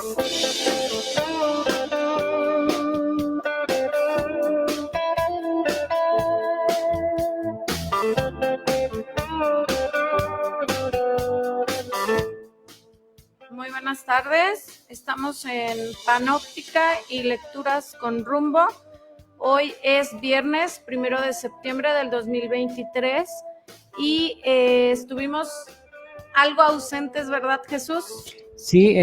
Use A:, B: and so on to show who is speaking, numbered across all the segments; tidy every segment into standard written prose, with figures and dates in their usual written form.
A: Muy buenas tardes, estamos en Panóptica y Lecturas con Rumbo. Hoy es viernes 1 de septiembre del 2023 y estuvimos algo ausentes, ¿verdad, Jesús?
B: Sí,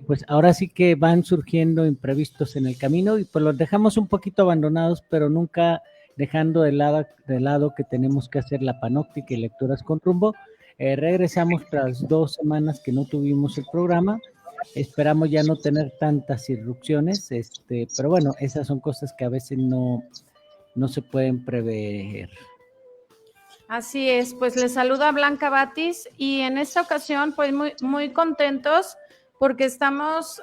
B: pues ahora sí que van surgiendo imprevistos en el camino y pues los dejamos un poquito abandonados, pero nunca dejando de lado que tenemos que hacer la Panóptica y Lecturas con Rumbo. Regresamos tras 2 semanas que no tuvimos el programa. Esperamos ya no tener tantas irrupciones, pero bueno, esas son cosas que a veces no se pueden prever.
A: Así es, pues les saluda Blanca Batis y en esta ocasión pues muy contentos porque estamos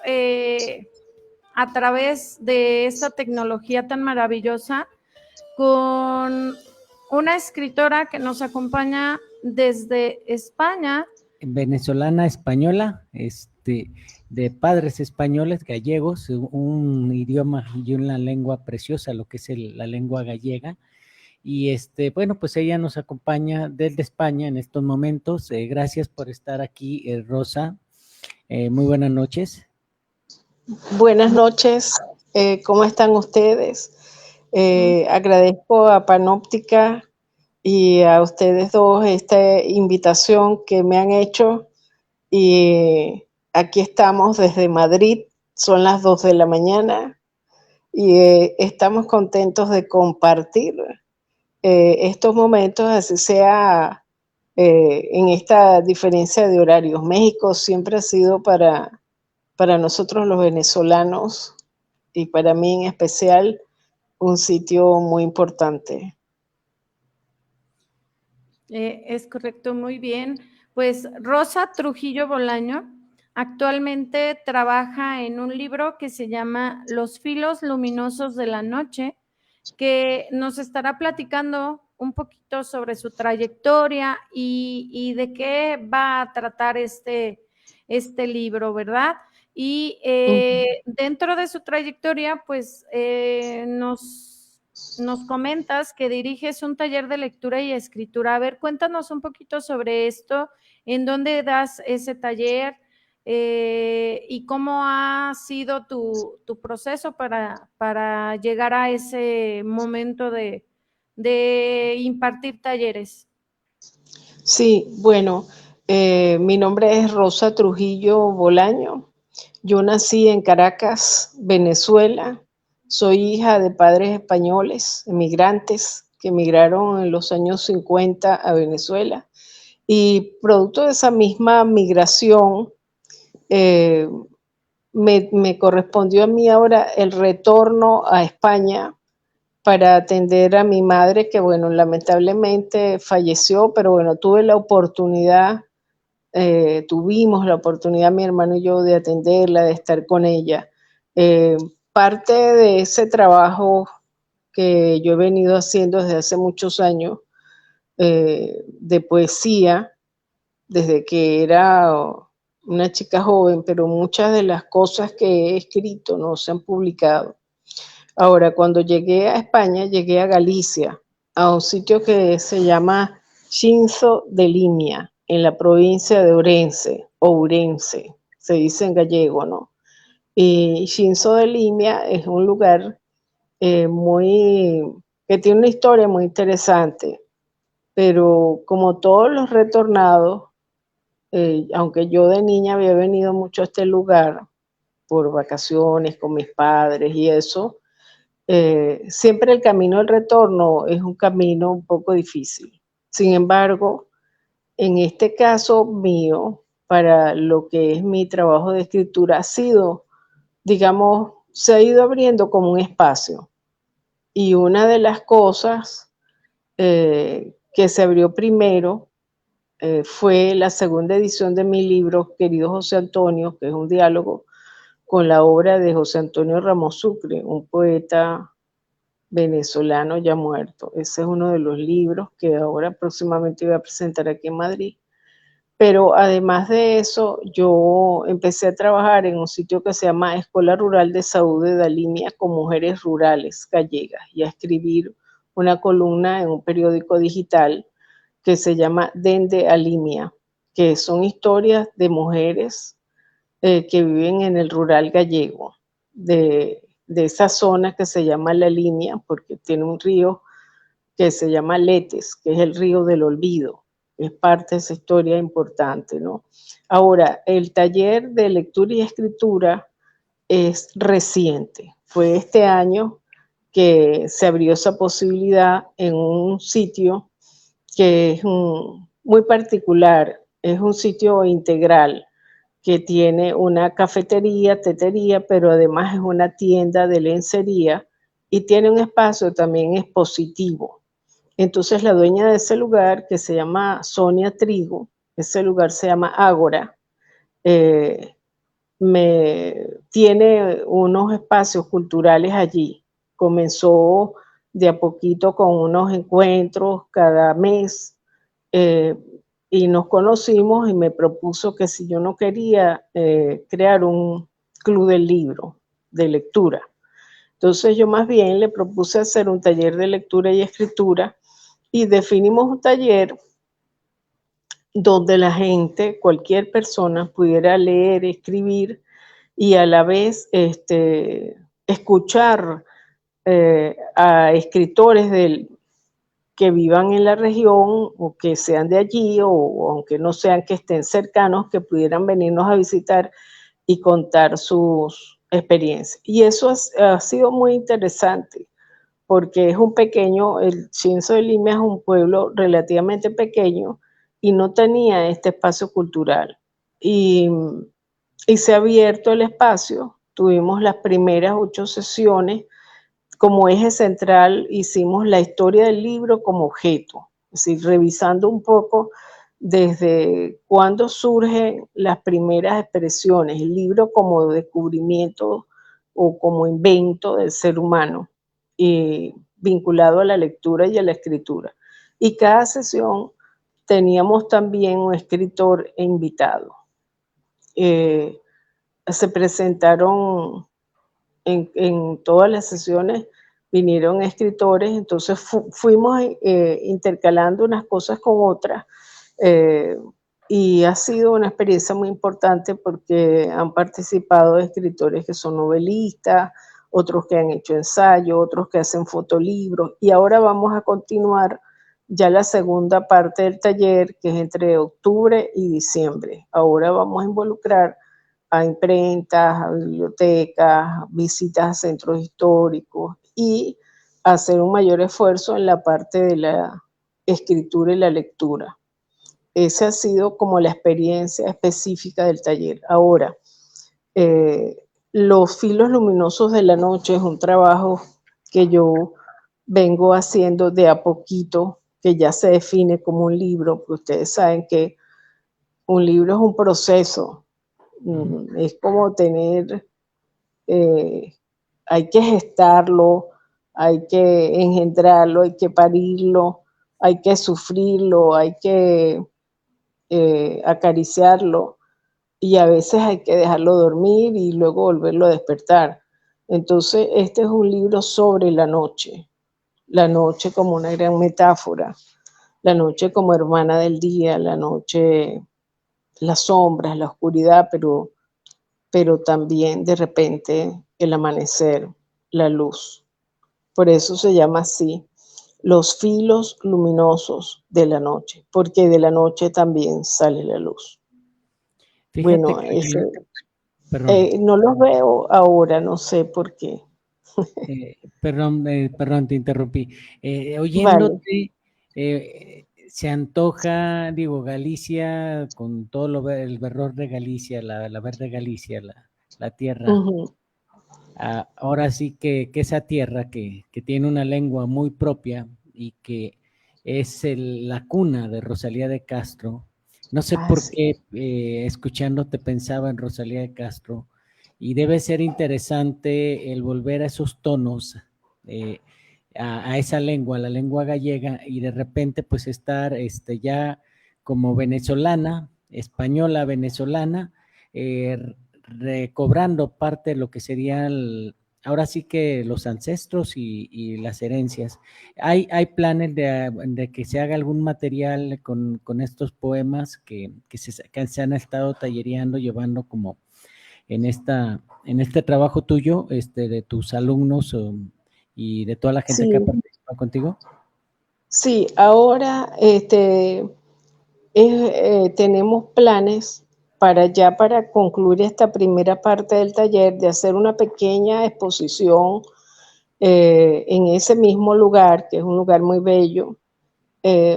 A: a través de esta tecnología tan maravillosa con una escritora que nos acompaña desde España.
B: Venezolana española, de padres españoles, gallegos, un idioma y una lengua preciosa, lo que es la lengua gallega. Y bueno, pues ella nos acompaña desde España en estos momentos. Gracias por estar aquí, Rosa. Muy buenas noches.
C: Buenas noches, ¿cómo están ustedes? Agradezco a Panóptica y a ustedes dos esta invitación que me han hecho y aquí estamos desde Madrid, son las 2 de la mañana y estamos contentos de compartir estos momentos, así sea en esta diferencia de horarios. México siempre ha sido para nosotros los venezolanos y para mí en especial un sitio muy importante.
A: Es correcto, muy bien. Pues Rosa Trujillo Bolaño actualmente trabaja en un libro que se llama Los filos luminosos de la noche, que nos estará platicando un poquito sobre su trayectoria y de qué va a tratar este libro, ¿verdad? Y dentro de su trayectoria, pues nos comentas que diriges un taller de lectura y escritura. A ver, cuéntanos un poquito sobre esto, en dónde das ese taller y cómo ha sido tu proceso para llegar a ese momento de impartir talleres.
C: Sí, bueno, mi nombre es Rosa Trujillo Bolaño. Yo nací en Caracas, Venezuela. Soy hija de padres españoles, emigrantes, que emigraron en los años 50 a Venezuela. Y producto de esa misma migración, me correspondió a mí ahora el retorno a España para atender a mi madre, que bueno, lamentablemente falleció, pero bueno, tuve la oportunidad, tuvimos la oportunidad, mi hermano y yo, de atenderla, de estar con ella. Parte de ese trabajo que yo he venido haciendo desde hace muchos años, de poesía, desde que era una chica joven, pero muchas de las cosas que he escrito no se han publicado. Ahora, cuando llegué a España, llegué a Galicia, a un sitio que se llama Xinzo de Limia, en la provincia de Ourense, o Ourense, se dice en gallego, ¿no? Y Xinzo de Limia es un lugar que tiene una historia muy interesante, pero como todos los retornados, aunque yo de niña había venido mucho a este lugar por vacaciones con mis padres y eso, siempre el camino del retorno es un camino un poco difícil. Sin embargo, en este caso mío, para lo que es mi trabajo de escritura, ha sido, digamos, se ha ido abriendo como un espacio. Y una de las cosas que se abrió primero fue la segunda edición de mi libro, Querido José Antonio, que es un diálogo con la obra de José Antonio Ramos Sucre, un poeta venezolano ya muerto. Ese es uno de los libros que ahora próximamente voy a presentar aquí en Madrid. Pero además de eso, yo empecé a trabajar en un sitio que se llama Escuela Rural de Salud de Dalimia con mujeres rurales gallegas y a escribir una columna en un periódico digital que se llama Dende Alimia, que son historias de mujeres que viven en el rural gallego, de esa zona que se llama La Línea, porque tiene un río que se llama Letes, que es el río del olvido, es parte de esa historia importante, ¿no? Ahora, el taller de lectura y escritura es reciente, fue este año que se abrió esa posibilidad en un sitio que es muy particular, es un sitio integral que tiene una cafetería, tetería, pero además es una tienda de lencería y tiene un espacio también expositivo. Entonces la dueña de ese lugar, que se llama Sonia Trigo, ese lugar se llama Ágora, tiene unos espacios culturales allí. Comenzó de a poquito con unos encuentros cada mes y nos conocimos y me propuso que si yo no quería crear un club del libro, de lectura. Entonces yo más bien le propuse hacer un taller de lectura y escritura y definimos un taller donde la gente, cualquier persona, pudiera leer, escribir y a la vez escuchar a escritores que vivan en la región o que sean de allí o aunque no sean que estén cercanos, que pudieran venirnos a visitar y contar sus experiencias. Y eso ha sido muy interesante porque es un pequeño, el Shinzo de Limia es un pueblo relativamente pequeño y no tenía este espacio cultural. Y se ha abierto el espacio, tuvimos las primeras 8 sesiones, como eje central hicimos la historia del libro como objeto, es decir, revisando un poco desde cuándo surgen las primeras expresiones, el libro como descubrimiento o como invento del ser humano, vinculado a la lectura y a la escritura. Y cada sesión teníamos también un escritor invitado. Se presentaron en todas las sesiones, vinieron escritores, entonces fuimos intercalando unas cosas con otras y ha sido una experiencia muy importante porque han participado escritores que son novelistas, otros que han hecho ensayo, otros que hacen fotolibros y ahora vamos a continuar ya la segunda parte del taller que es entre octubre y diciembre. Ahora vamos a involucrar a imprentas, a bibliotecas, visitas a centros históricos y hacer un mayor esfuerzo en la parte de la escritura y la lectura. Esa ha sido como la experiencia específica del taller. Ahora, Los filos luminosos de la noche es un trabajo que yo vengo haciendo de a poquito, que ya se define como un libro, porque ustedes saben que un libro es un proceso, es como tener, hay que gestarlo, hay que engendrarlo, hay que parirlo, hay que sufrirlo, hay que acariciarlo y a veces hay que dejarlo dormir y luego volverlo a despertar. Entonces, este es un libro sobre la noche como una gran metáfora, la noche como hermana del día, la noche, las sombras, la oscuridad, pero también de repente el amanecer, la luz. Por eso se llama así, los filos luminosos de la noche, porque de la noche también sale la luz.
B: Fíjate
C: Bueno,
B: perdón.
C: no los veo ahora, no sé por qué.
B: Perdón, te interrumpí.
C: Vale.
B: Oyéndote, se antoja, digo, Galicia, con todo el verdor de Galicia, la verde Galicia, la tierra. Ahora sí que esa tierra que tiene una lengua muy propia y que es la cuna de Rosalía de Castro. No sé por qué, escuchándote pensaba en Rosalía de Castro, y debe ser interesante el volver a esos tonos, a esa lengua, la lengua gallega, y de repente pues estar ya como venezolana, española venezolana, recobrando parte de lo que sería ahora sí que los ancestros y las herencias. Hay planes de que se haga algún material con estos poemas que se han estado tallereando, llevando como en este trabajo tuyo, de tus alumnos y de toda la gente que ha participado contigo.
C: Sí, ahora tenemos planes para concluir esta primera parte del taller, de hacer una pequeña exposición en ese mismo lugar, que es un lugar muy bello,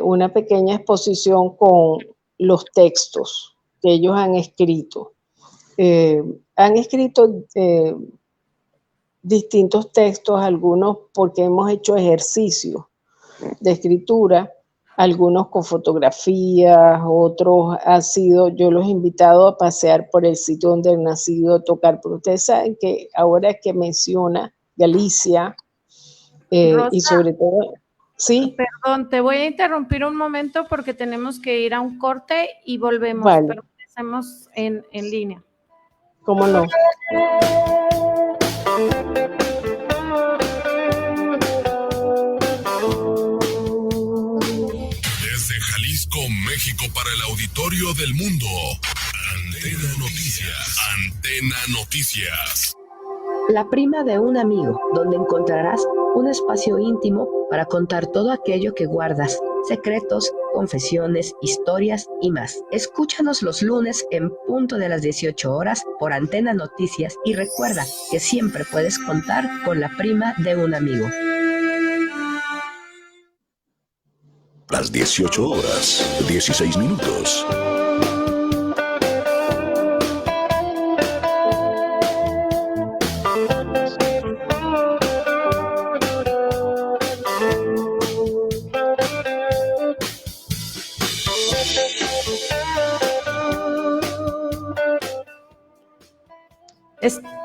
C: una pequeña exposición con los textos que ellos han escrito. Han escrito distintos textos, algunos porque hemos hecho ejercicios de escritura, algunos con fotografías, otros yo los he invitado a pasear por el sitio donde han nacido, a tocar, pero ustedes saben que ahora que menciona Galicia,
A: Rosa,
C: y sobre todo, sí.
A: Perdón, te voy a interrumpir un momento porque tenemos que ir a un corte y volvemos,
C: Vale.
A: pero empecemos en línea.
C: ¿Cómo no?
D: Jalisco, México, para el auditorio del mundo. Antena Noticias. Antena Noticias.
E: La prima de un amigo, donde encontrarás un espacio íntimo para contar todo aquello que guardas, secretos, confesiones, historias y más. Escúchanos los lunes en punto de las 18 horas por Antena Noticias y recuerda que siempre puedes contar con la prima de un amigo.
D: Las 18 horas, 16 minutos.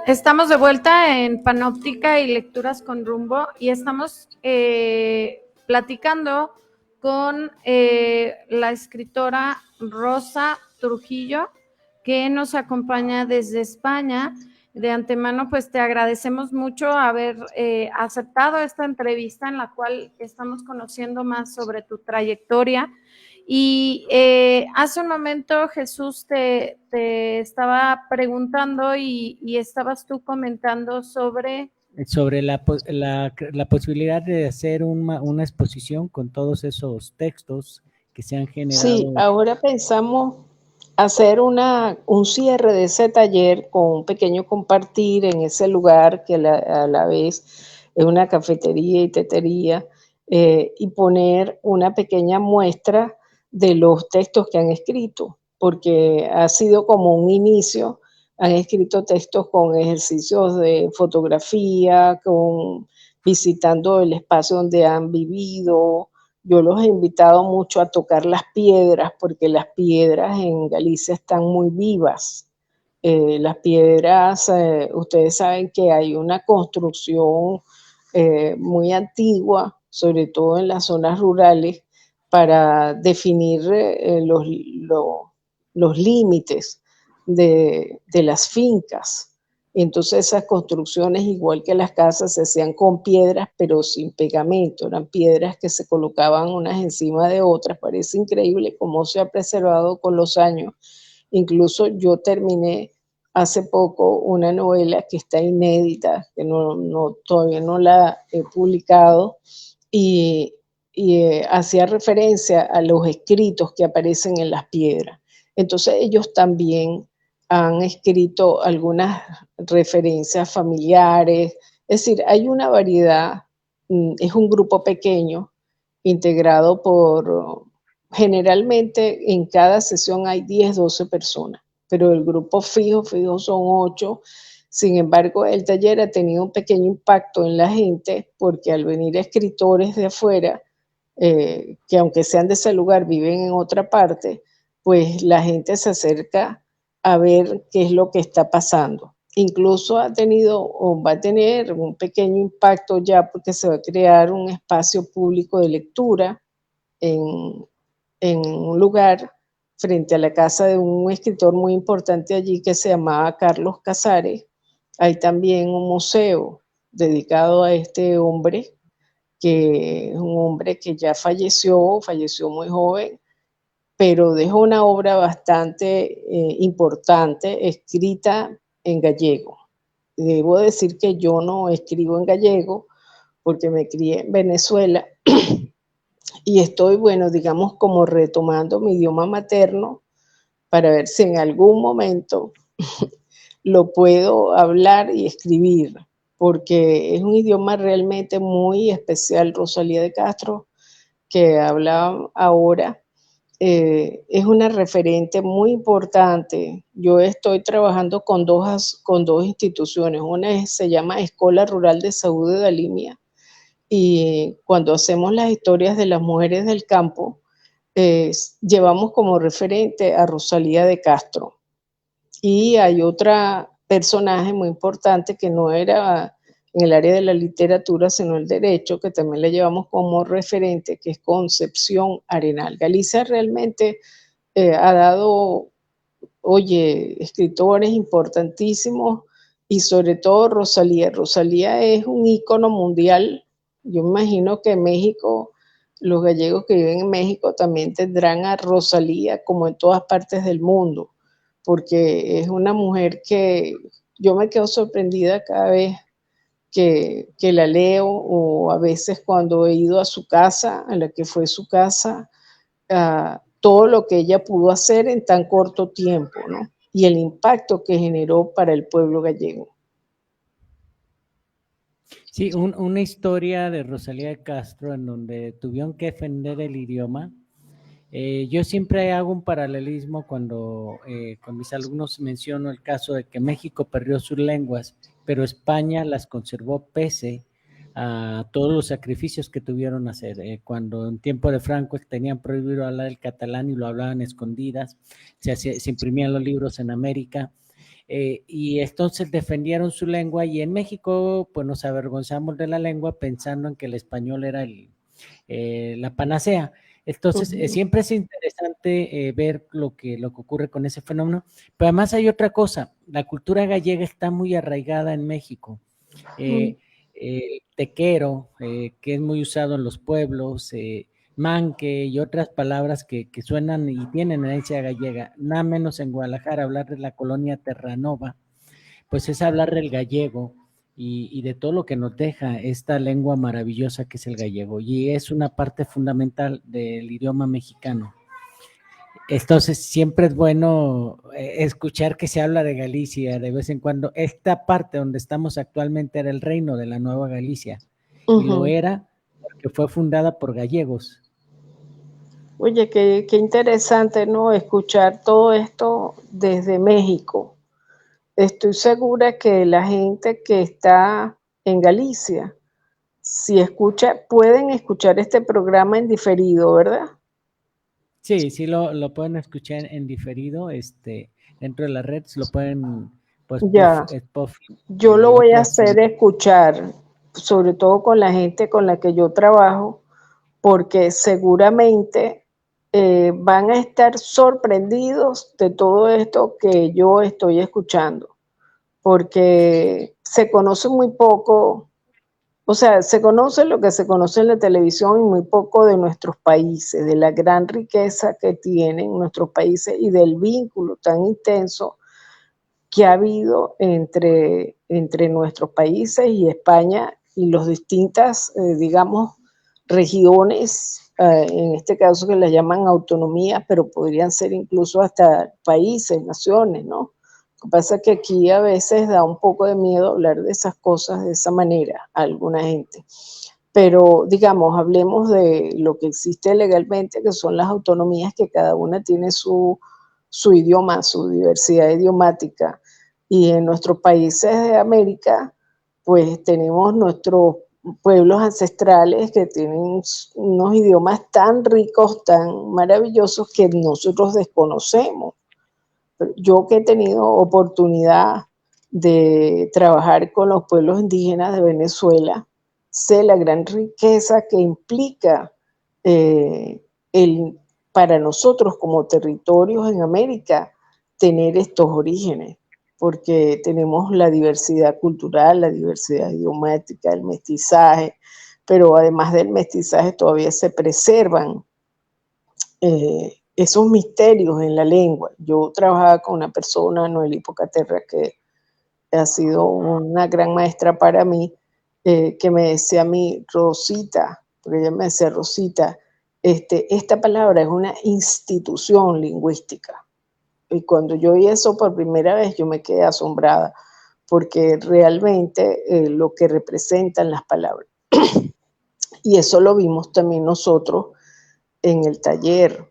A: Estamos de vuelta en Panóptica y Lecturas con Rumbo y estamos platicando con la escritora Rosa Trujillo, que nos acompaña desde España. De antemano, pues te agradecemos mucho haber aceptado esta entrevista en la cual estamos conociendo más sobre tu trayectoria. Y hace un momento Jesús te estaba preguntando y estabas tú comentando sobre
B: la posibilidad de hacer una exposición con todos esos textos que se han generado.
C: Sí, ahora pensamos hacer un cierre de ese taller con un pequeño compartir en ese lugar que a la vez es una cafetería y tetería, y poner una pequeña muestra de los textos que han escrito, porque ha sido como un inicio. Han escrito textos con ejercicios de fotografía, visitando el espacio donde han vivido. Yo los he invitado mucho a tocar las piedras, porque las piedras en Galicia están muy vivas. Las piedras, ustedes saben que hay una construcción muy antigua, sobre todo en las zonas rurales, para definir los límites de las fincas. Entonces esas construcciones, igual que las casas, se hacían con piedras, pero sin pegamento. Eran piedras que se colocaban unas encima de otras. Parece increíble cómo se ha preservado con los años. Incluso yo terminé hace poco una novela que está inédita, que todavía no la he publicado, y hacía referencia a los escritos que aparecen en las piedras. Entonces ellos también han escrito algunas referencias familiares, es decir, hay una variedad, es un grupo pequeño, integrado generalmente en cada sesión hay 10, 12 personas, pero el grupo fijo son 8. Sin embargo, el taller ha tenido un pequeño impacto en la gente, porque al venir escritores de afuera, que aunque sean de ese lugar, viven en otra parte, pues la gente se acerca a ver qué es lo que está pasando. Incluso ha tenido o va a tener un pequeño impacto ya, porque se va a crear un espacio público de lectura en un lugar frente a la casa de un escritor muy importante allí que se llamaba Carlos Casares. Hay también un museo dedicado a este hombre, que es un hombre que ya falleció muy joven, pero dejó una obra bastante importante escrita en gallego. Debo decir que yo no escribo en gallego porque me crié en Venezuela y estoy, bueno, digamos, como retomando mi idioma materno para ver si en algún momento lo puedo hablar y escribir, porque es un idioma realmente muy especial. Rosalía de Castro, que habla ahora, es una referente muy importante. Yo estoy trabajando con dos instituciones. Una se llama Escuela Rural de Salud de Dalimia, y cuando hacemos las historias de las mujeres del campo, llevamos como referente a Rosalía de Castro. Y hay otra personaje muy importante que no era en el área de la literatura, sino el derecho, que también la llevamos como referente, que es Concepción Arenal. Galicia realmente ha dado, oye, escritores importantísimos y sobre todo Rosalía. Rosalía es un ícono mundial. Yo me imagino que en México, los gallegos que viven en México también tendrán a Rosalía como en todas partes del mundo, porque es una mujer que yo me quedo sorprendida cada vez que la leo, o a veces cuando he ido a su casa, a la que fue su casa, todo lo que ella pudo hacer en tan corto tiempo, ¿no? Y el impacto que generó para el pueblo gallego.
B: Sí, una historia de Rosalía de Castro en donde tuvieron que defender el idioma. Yo siempre hago un paralelismo cuando con mis alumnos menciono el caso de que México perdió sus lenguas, pero España las conservó pese a todos los sacrificios que tuvieron que hacer. Cuando en tiempo de Franco tenían prohibido hablar el catalán y lo hablaban escondidas, se imprimían los libros en América. Y entonces defendieron su lengua, y en México pues nos avergonzamos de la lengua pensando en que el español era la panacea. Entonces, siempre es interesante ver lo que ocurre con ese fenómeno, pero además hay otra cosa, la cultura gallega está muy arraigada en México. El tequero, que es muy usado en los pueblos, manque y otras palabras que suenan y tienen herencia gallega, nada menos en Guadalajara, hablar de la colonia Terranova, pues es hablar del gallego y de todo lo que nos deja esta lengua maravillosa que es el gallego, y es una parte fundamental del idioma mexicano. Entonces siempre es bueno escuchar que se habla de Galicia de vez en cuando. Esta parte donde estamos actualmente era el reino de la Nueva Galicia, y lo era porque fue fundada por gallegos.
C: Oye, qué interesante, ¿no? Escuchar todo esto desde México. Estoy segura que la gente que está en Galicia, si pueden escuchar este programa en diferido, ¿verdad?
B: Sí, lo pueden escuchar en diferido, dentro de la red, lo pueden, pues,
C: ya. Yo lo voy a hacer escuchar, sobre todo con la gente con la que yo trabajo, porque seguramente van a estar sorprendidos de todo esto que yo estoy escuchando, porque se conoce muy poco. O sea, se conoce lo que se conoce en la televisión y muy poco de nuestros países, de la gran riqueza que tienen nuestros países y del vínculo tan intenso que ha habido entre nuestros países y España y las distintas, digamos, regiones, en este caso que las llaman autonomías, pero podrían ser incluso hasta países, naciones, ¿no? Lo que pasa es que aquí a veces da un poco de miedo hablar de esas cosas de esa manera a alguna gente. Pero, digamos, hablemos de lo que existe legalmente, que son las autonomías, que cada una tiene su idioma, su diversidad idiomática. Y en nuestros países de América, pues tenemos nuestros pueblos ancestrales que tienen unos idiomas tan ricos, tan maravillosos, que nosotros desconocemos. Yo que he tenido oportunidad de trabajar con los pueblos indígenas de Venezuela, sé la gran riqueza que implica el para nosotros como territorios en América tener estos orígenes, porque tenemos la diversidad cultural, la diversidad idiomática, el mestizaje, pero además del mestizaje todavía se preservan esos misterios en la lengua. Yo trabajaba con una persona, Noel Pocaterra, que ha sido una gran maestra para mí, que me decía a mí, Rosita, porque ella me decía, Rosita, esta palabra es una institución lingüística. Y cuando yo oí eso por primera vez, yo me quedé asombrada, porque realmente lo que representan las palabras. Y eso lo vimos también nosotros en el taller,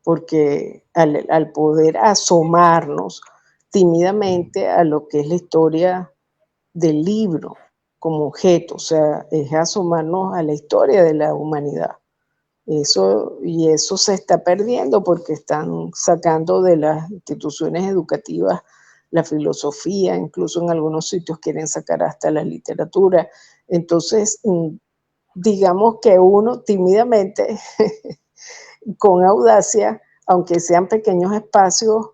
C: porque al poder asomarnos tímidamente a lo que es la historia del libro como objeto, o sea, es asomarnos a la historia de la humanidad. Eso se está perdiendo porque están sacando de las instituciones educativas la filosofía, incluso en algunos sitios quieren sacar hasta la literatura. Entonces, digamos que uno tímidamente, con audacia, aunque sean pequeños espacios,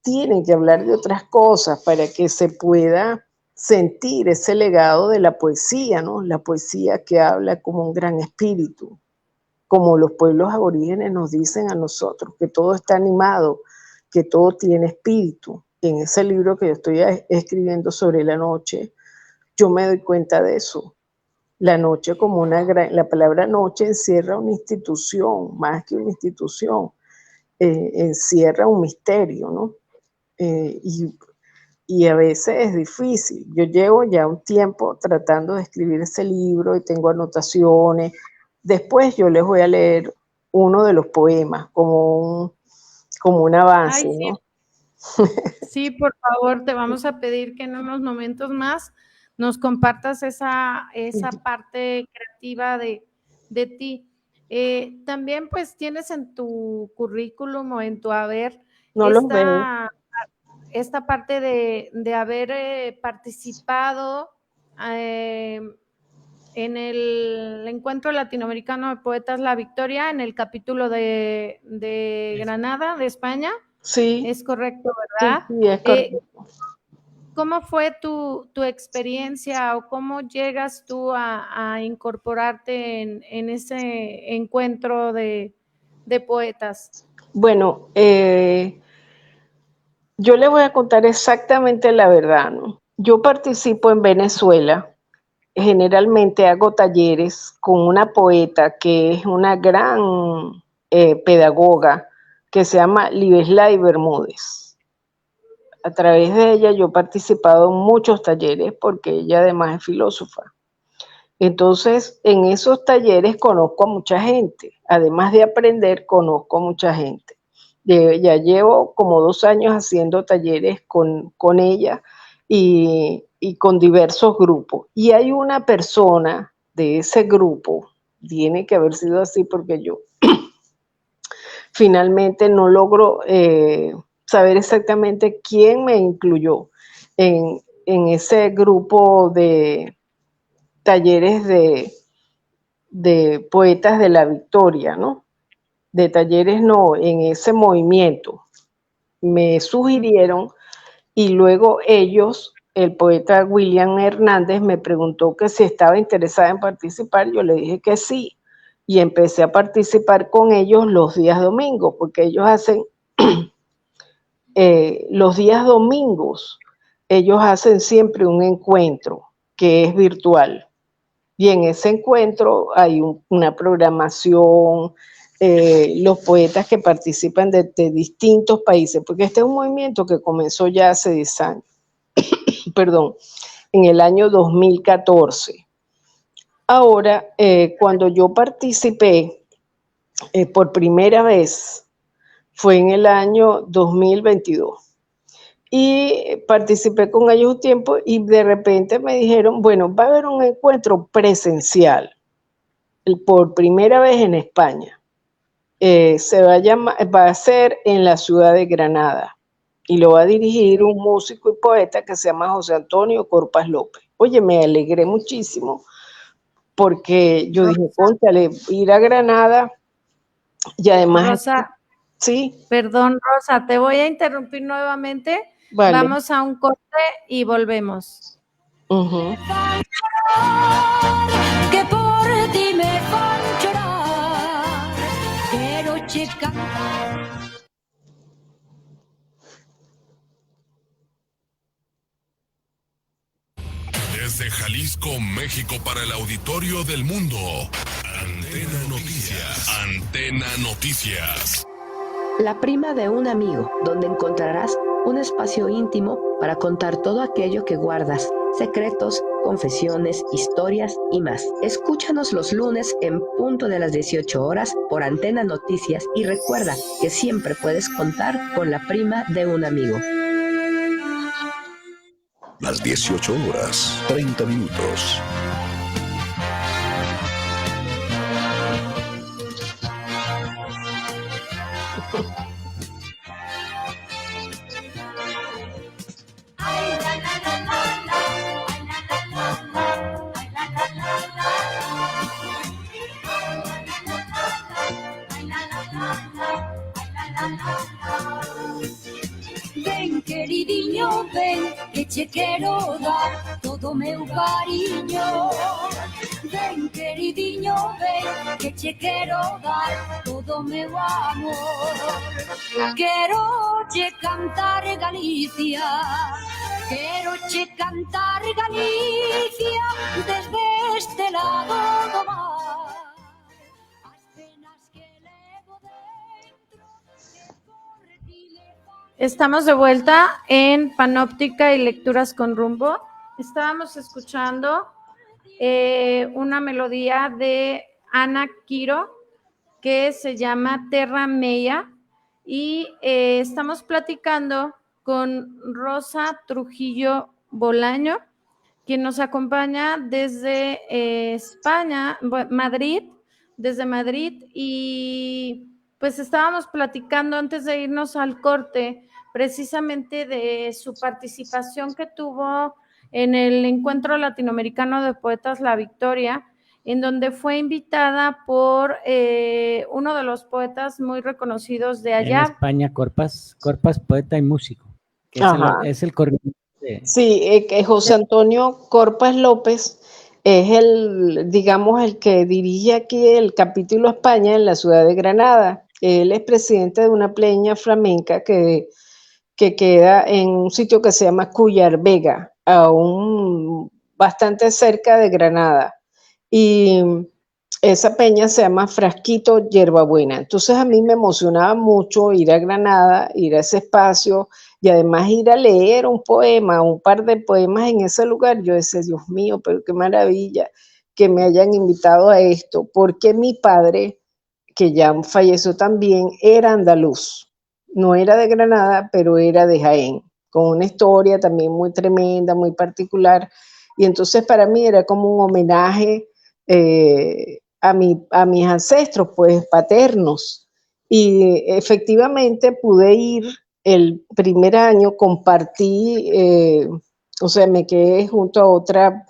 C: tiene que hablar de otras cosas para que se pueda sentir ese legado de la poesía, ¿no? La poesía que habla como un gran espíritu, como los pueblos aborígenes nos dicen a nosotros, que todo está animado, que todo tiene espíritu. En ese libro que yo estoy escribiendo sobre la noche, yo me doy cuenta de eso. La noche como la palabra noche encierra una institución, más que una institución, encierra un misterio, ¿no? Y a veces es difícil. Yo llevo ya un tiempo tratando de escribir ese libro y tengo anotaciones. Después yo les voy a leer uno de los poemas como un avance,
A: Ay, sí.
C: ¿no?
A: Sí, por favor, te vamos a pedir que en unos momentos más nos compartas esa parte creativa de ti. También pues tienes en tu currículum o en tu haber
C: No los veo.
A: esta parte de haber participado en el Encuentro Latinoamericano de Poetas La Victoria, en el capítulo de Granada, de España.
C: Sí.
A: Es correcto, ¿verdad?
C: Sí, es correcto.
A: ¿Cómo fue tu experiencia o cómo llegas tú a incorporarte en ese encuentro de poetas?
C: Bueno, yo le voy a contar exactamente la verdad, ¿no? Yo participo en Venezuela. Generalmente hago talleres con una poeta que es una gran pedagoga que se llama Libeslay Bermúdez. A través de ella yo he participado en muchos talleres porque ella además es filósofa. Entonces, en esos talleres conozco a mucha gente. Además de aprender, conozco a mucha gente. Ya llevo como 2 años haciendo talleres con ella y con diversos grupos. Y hay una persona de ese grupo, tiene que haber sido así porque yo finalmente no logro saber exactamente quién me incluyó en ese grupo de talleres de poetas de la Victoria, ¿no? De talleres no, en ese movimiento. Me sugirieron y luego ellos, el poeta William Hernández me preguntó que si estaba interesada en participar, yo le dije que sí, y empecé a participar con ellos los días domingos, porque ellos hacen, los días domingos, ellos hacen siempre un encuentro que es virtual, y en ese encuentro hay una programación, los poetas que participan de distintos países, porque este es un movimiento que comenzó ya hace 10 años. Perdón, en el año 2014. Ahora, cuando yo participé por primera vez, fue en el año 2022. Y participé con ellos un tiempo y de repente me dijeron, bueno, va a haber un encuentro presencial, por primera vez en España. Va a ser en la ciudad de Granada. Y lo va a dirigir un músico y poeta que se llama José Antonio Corpas López. Oye, me alegré muchísimo porque yo dije, cónchale, ir a Granada Y además,
A: Rosa,
C: sí,
A: perdón, Rosa, te voy a interrumpir nuevamente.
C: vale.
A: Vamos a un corte y volvemos.
C: Ujú.
F: Que por ti me fan llorar, quiero checar.
D: Desde Jalisco, México, para el auditorio del mundo. Antena Noticias. Antena Noticias.
E: La prima de un amigo, donde encontrarás un espacio íntimo para contar todo aquello que guardas, secretos, confesiones, historias y más. Escúchanos los lunes en punto de las 18 horas por Antena Noticias y recuerda que siempre puedes contar con la prima de un amigo.
D: Las 18 horas, 30 minutos.
F: Ven, queridinho, ven, que te quiero dar todo meu cariño. Ven, queridinho, ven, que te quiero dar todo meu amor. Quero che cantar Galicia, quero che cantar Galicia desde este lado do mar. As penas que levo dentro, que por ti le fan.
A: Estamos de vuelta en Panóptica y Lecturas con Rumbo. Estábamos escuchando una melodía de Ana Quiro que se llama Terra Meia y estamos platicando con Rosa Trujillo Bolaño, quien nos acompaña desde España, Madrid, desde Madrid, y pues estábamos platicando antes de irnos al corte precisamente de su participación que tuvo en el Encuentro Latinoamericano de Poetas La Victoria, en donde fue invitada por uno de los poetas muy reconocidos de allá.
B: En España, Corpas, poeta y músico, que es el corriente.
C: Sí, que José Antonio Corpas López es el, digamos, el que dirige aquí el capítulo España en la ciudad de Granada. Él es presidente de una peña flamenca que queda en un sitio que se llama Cuyar Vega, aún bastante cerca de Granada. Y esa peña se llama Frasquito Hierbabuena. Entonces a mí me emocionaba mucho ir a Granada, ir a ese espacio y además ir a leer un poema, un par de poemas en ese lugar. Yo decía, Dios mío, pero qué maravilla que me hayan invitado a esto, porque mi padre, que ya falleció también, era andaluz. No era de Granada, pero era de Jaén, con una historia también muy tremenda, muy particular. Y entonces para mí era como un homenaje a mis ancestros, pues paternos. Y efectivamente pude ir el primer año, compartí, o sea, me quedé junto a otra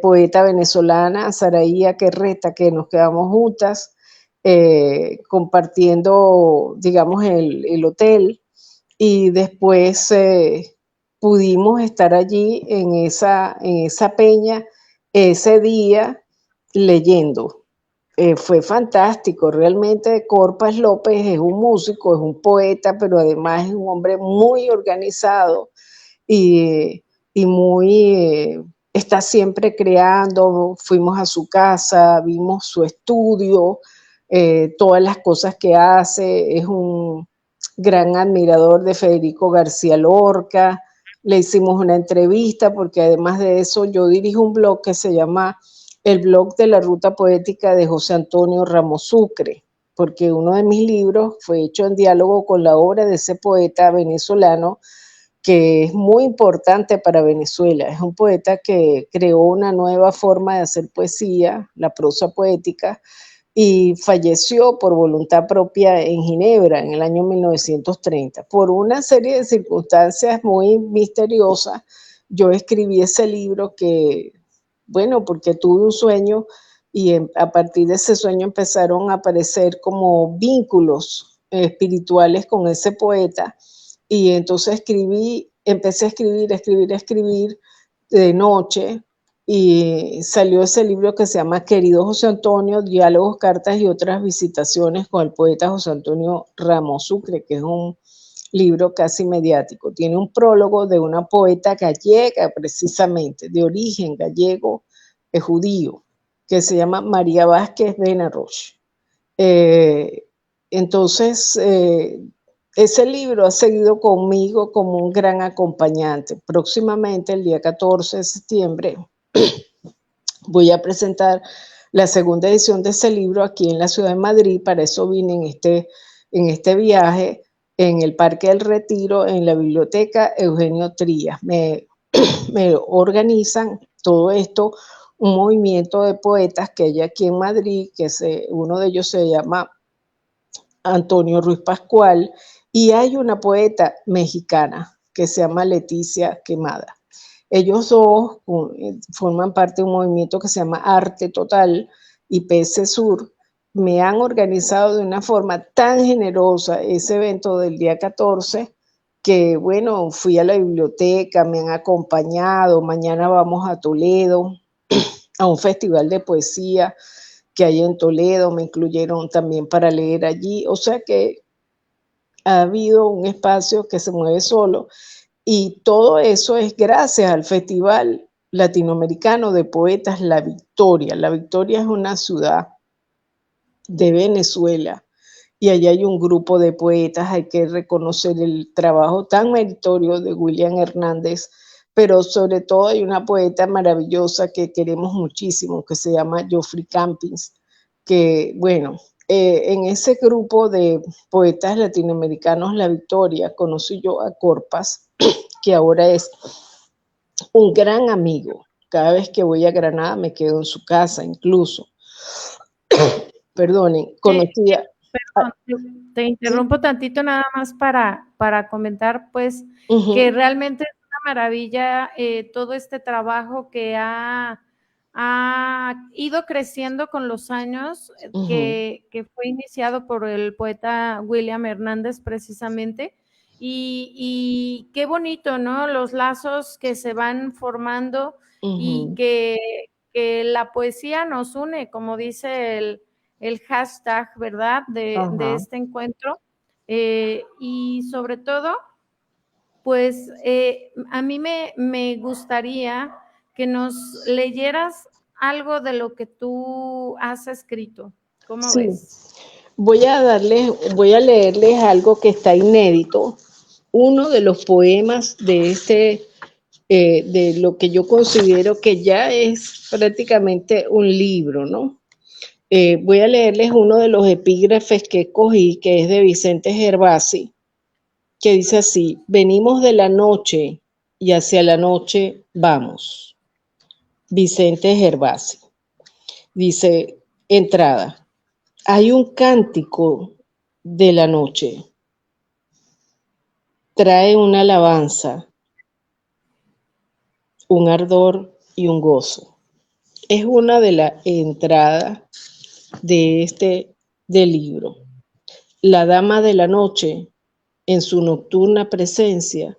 C: poeta venezolana, Saraía Querreta, que nos quedamos juntas, compartiendo, digamos, el hotel, y después pudimos estar allí en esa peña ese día leyendo. Fue fantástico, realmente. Corpas López es un músico, es un poeta, pero además es un hombre muy organizado y muy, está siempre creando. Fuimos a su casa, vimos su estudio, todas las cosas que hace. Es un gran admirador de Federico García Lorca. Le hicimos una entrevista porque además de eso yo dirijo un blog que se llama el blog de la ruta poética de José Antonio Ramos Sucre, porque uno de mis libros fue hecho en diálogo con la obra de ese poeta venezolano que es muy importante para Venezuela. Es un poeta que creó una nueva forma de hacer poesía, la prosa poética, y falleció por voluntad propia en Ginebra en el año 1930. Por una serie de circunstancias muy misteriosas, yo escribí ese libro que, bueno, porque tuve un sueño y a partir de ese sueño empezaron a aparecer como vínculos espirituales con ese poeta, y entonces empecé a escribir de noche, y salió ese libro que se llama Querido José Antonio, Diálogos, Cartas y otras visitaciones con el poeta José Antonio Ramos Sucre, que es un libro casi mediático. Tiene un prólogo de una poeta gallega, precisamente, de origen gallego, judío, que se llama María Vázquez Benarroch. Entonces, ese libro ha seguido conmigo como un gran acompañante. Próximamente, el día 14 de septiembre, voy a presentar la segunda edición de ese libro aquí en la ciudad de Madrid. Para eso vine en este viaje, en el Parque del Retiro, en la Biblioteca Eugenio Trías. Me organizan todo esto, un movimiento de poetas que hay aquí en Madrid, que uno de ellos se llama Antonio Ruiz Pascual, y hay una poeta mexicana que se llama Leticia Quemada. Ellos dos forman parte de un movimiento que se llama Arte Total y PC Sur. Me han organizado de una forma tan generosa ese evento del día 14, que bueno, fui a la biblioteca, me han acompañado. Mañana vamos a Toledo, a un festival de poesía que hay en Toledo, me incluyeron también para leer allí. O sea que ha habido un espacio que se mueve solo, y todo eso es gracias al Festival Latinoamericano de Poetas La Victoria. La Victoria es una ciudad de Venezuela, y allá hay un grupo de poetas. Hay que reconocer el trabajo tan meritorio de William Hernández, pero sobre todo hay una poeta maravillosa que queremos muchísimo, que se llama Joffrey Campins, que bueno, en ese grupo de poetas latinoamericanos La Victoria conocí yo a Corpas, que ahora es un gran amigo. Cada vez que voy a Granada me quedo en su casa, incluso. Perdonen, conocía...
A: Perdón, te interrumpo tantito nada más para comentar, pues, que realmente es una maravilla todo este trabajo que ha ido creciendo con los años, que fue iniciado por el poeta William Hernández precisamente, y qué bonito, ¿no? Los lazos que se van formando y que la poesía nos une, como dice el hashtag, ¿verdad? De este encuentro. Y sobre todo, pues a mí me gustaría que nos leyeras algo de lo que tú has escrito. ¿Cómo ves?
C: Voy a leerles algo que está inédito. Uno de los poemas de de lo que yo considero que ya es prácticamente un libro, ¿no? Voy a leerles uno de los epígrafes que escogí, que es de Vicente Gervasi, que dice así: venimos de la noche y hacia la noche vamos. Vicente Gervasi. Dice, entrada: hay un cántico de la noche, trae una alabanza, un ardor y un gozo. Es una de las entradas del libro. La dama de la noche, en su nocturna presencia,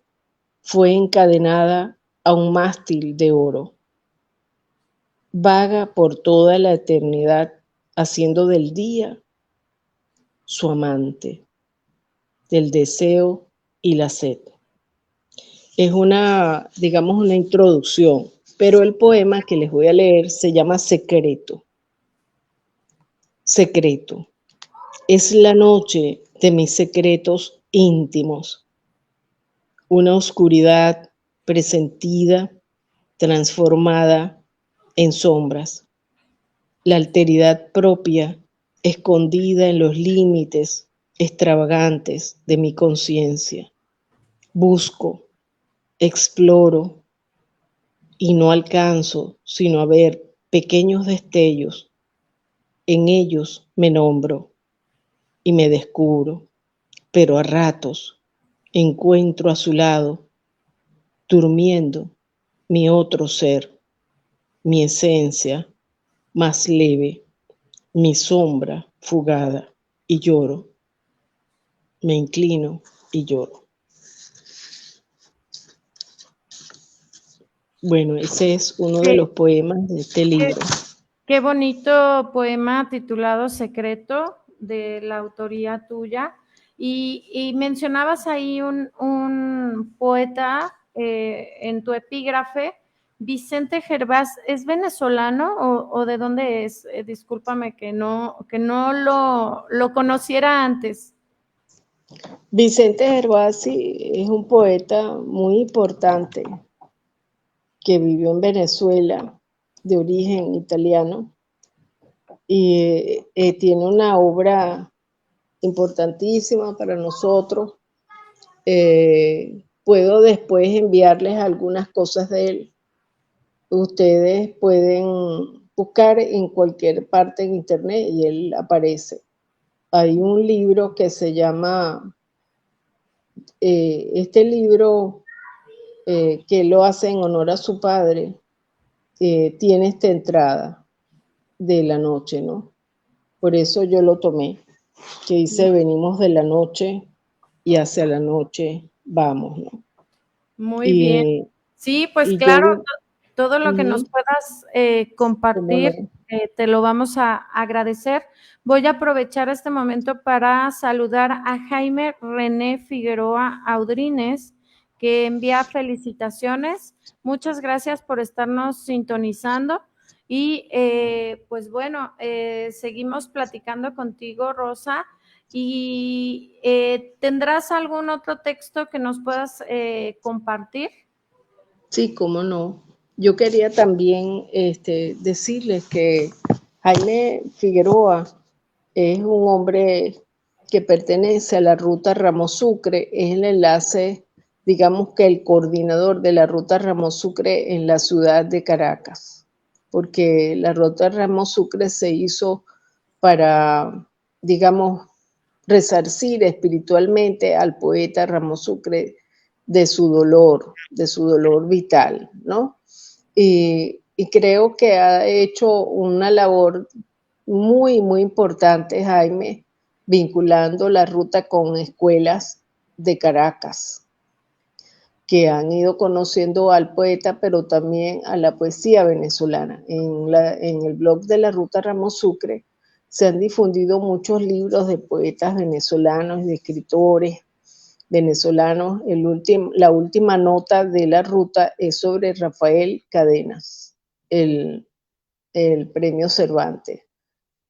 C: fue encadenada a un mástil de oro. Vaga por toda la eternidad, haciendo del día su amante, del deseo y la sed. Es digamos, una introducción, pero el poema que les voy a leer se llama Secreto. Secreto. Es la noche de mis secretos íntimos, una oscuridad presentida, transformada en sombras, la alteridad propia escondida en los límites extravagantes de mi conciencia. Busco, exploro y no alcanzo sino a ver pequeños destellos. En ellos me nombro y me descubro, pero a ratos encuentro a su lado, durmiendo, mi otro ser, mi esencia, más leve, mi sombra fugada, y lloro, me inclino y lloro. Bueno, ese es uno de los poemas de este libro.
A: Qué bonito poema titulado Secreto, de la autoría tuya. Y mencionabas ahí un poeta en tu epígrafe, Vicente Gervás. ¿Es venezolano o de dónde es? Discúlpame que no lo conociera antes.
C: Vicente Gervasi es un poeta muy importante que vivió en Venezuela, de origen italiano, y tiene una obra importantísima para nosotros. Puedo después enviarles algunas cosas de él. Ustedes pueden buscar en cualquier parte en internet y él aparece. Hay un libro que se llama, este libro que lo hace en honor a su padre, tiene esta entrada de la noche, ¿no? Por eso yo lo tomé, que dice, venimos de la noche y hacia la noche vamos, ¿no?
A: Muy bien. Sí, pues claro, todo lo que nos puedas compartir, te lo vamos a agradecer. Voy a aprovechar este momento para saludar a Jaime René Figueroa Audrines, que envía felicitaciones. Muchas gracias por estarnos sintonizando. Y pues bueno, seguimos platicando contigo, Rosa. ¿Y tendrás algún otro texto que nos puedas compartir?
C: Sí, cómo no. Yo quería también decirles que Jaime Figueroa es un hombre que pertenece a la ruta Ramos Sucre, es el enlace, digamos que el coordinador de la ruta Ramos Sucre en la ciudad de Caracas, porque la ruta Ramos Sucre se hizo para, digamos, resarcir espiritualmente al poeta Ramos Sucre de su dolor vital, ¿no? Y creo que ha hecho una labor muy, muy importante, Jaime, vinculando la ruta con escuelas de Caracas, que han ido conociendo al poeta, pero también a la poesía venezolana. En el blog de la ruta Ramos Sucre se han difundido muchos libros de poetas venezolanos y de escritores venezolanos. La última nota de la ruta es sobre Rafael Cadenas, el premio Cervantes.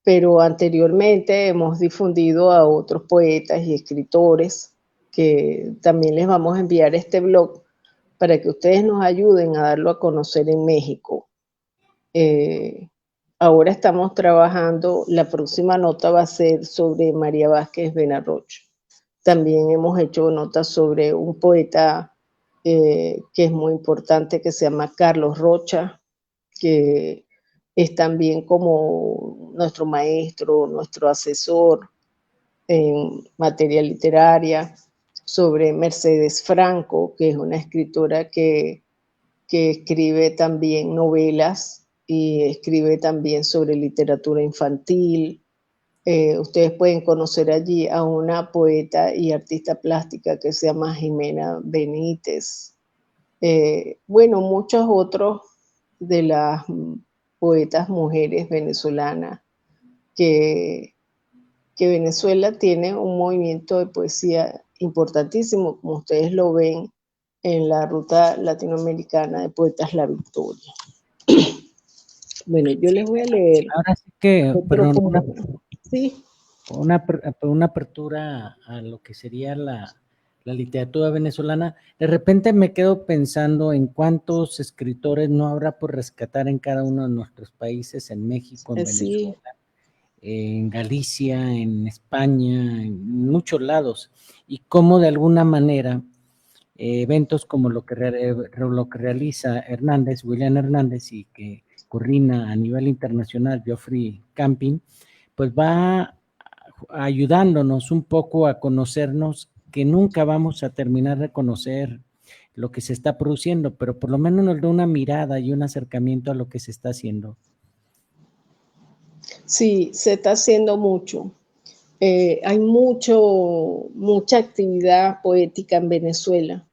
C: Pero anteriormente hemos difundido a otros poetas y escritores que también les vamos a enviar este blog para que ustedes nos ayuden a darlo a conocer en México. Ahora estamos trabajando, la próxima nota va a ser sobre María Vázquez Benarroch. También hemos hecho notas sobre un poeta que es muy importante, que se llama Carlos Rocha, que es también como nuestro maestro, nuestro asesor en materia literaria, sobre Mercedes Franco, que es una escritora que escribe también novelas y escribe también sobre literatura infantil. Ustedes pueden conocer allí a una poeta y artista plástica que se llama Jimena Benítez. Bueno, muchos otros de las poetas mujeres venezolanas, que Venezuela tiene un movimiento de poesía importantísimo, como ustedes lo ven en la ruta latinoamericana de poetas La Victoria. Bueno, yo les voy a leer.
B: Ahora sí que, perdón,
C: sí.
B: Una apertura a lo que sería la literatura venezolana. De repente me quedo pensando en cuántos escritores no habrá por rescatar en cada uno de nuestros países, en México, en Venezuela, en Galicia, en España, en muchos lados, y cómo de alguna manera eventos como lo que realiza Hernández, William Hernández, y que coordina a nivel internacional Geoffrey Camping, pues va ayudándonos un poco a conocernos, que nunca vamos a terminar de conocer lo que se está produciendo, pero por lo menos nos da una mirada y un acercamiento a lo que se está haciendo.
C: Sí, se está haciendo mucho. Hay mucha actividad poética en Venezuela.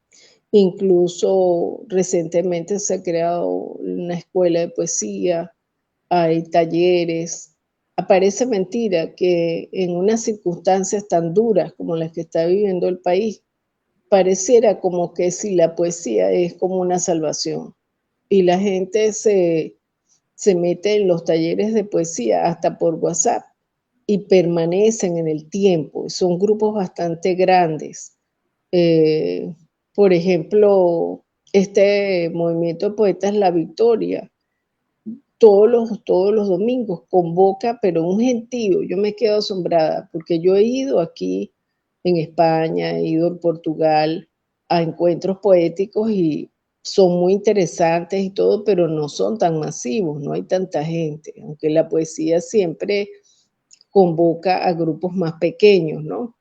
C: Incluso recientemente se ha creado una escuela de poesía, hay talleres. Parece mentira que en unas circunstancias tan duras como las que está viviendo el país, pareciera como que si la poesía es como una salvación. Y la gente se mete en los talleres de poesía hasta por WhatsApp y permanecen en el tiempo. Son grupos bastante grandes. Eh, por ejemplo, este movimiento de poetas La Victoria, todos los domingos convoca, pero un gentío. Yo me quedo asombrada porque yo he ido aquí en España, he ido en Portugal a encuentros poéticos y son muy interesantes y todo, pero no son tan masivos, no hay tanta gente, aunque la poesía siempre convoca a grupos más pequeños, ¿no?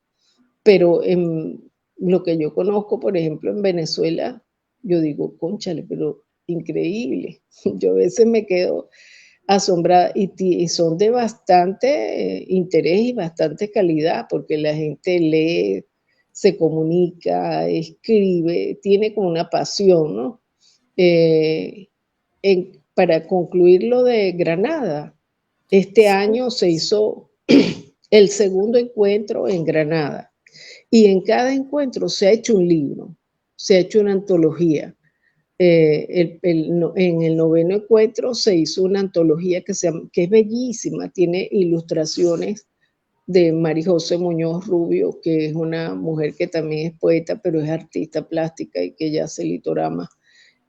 C: Pero en lo que yo conozco, por ejemplo, en Venezuela, yo digo, cónchale, pero increíble. Yo a veces me quedo asombrada y son de bastante interés y bastante calidad, porque la gente lee, se comunica, escribe, tiene como una pasión, ¿no? Para concluir lo de Granada, este año se hizo el segundo encuentro en Granada y en cada encuentro se ha hecho un libro, se ha hecho una antología. En el noveno encuentro se hizo una antología que es bellísima, tiene ilustraciones de María José Muñoz Rubio, que es una mujer que también es poeta, pero es artista plástica y que ya hace litorama.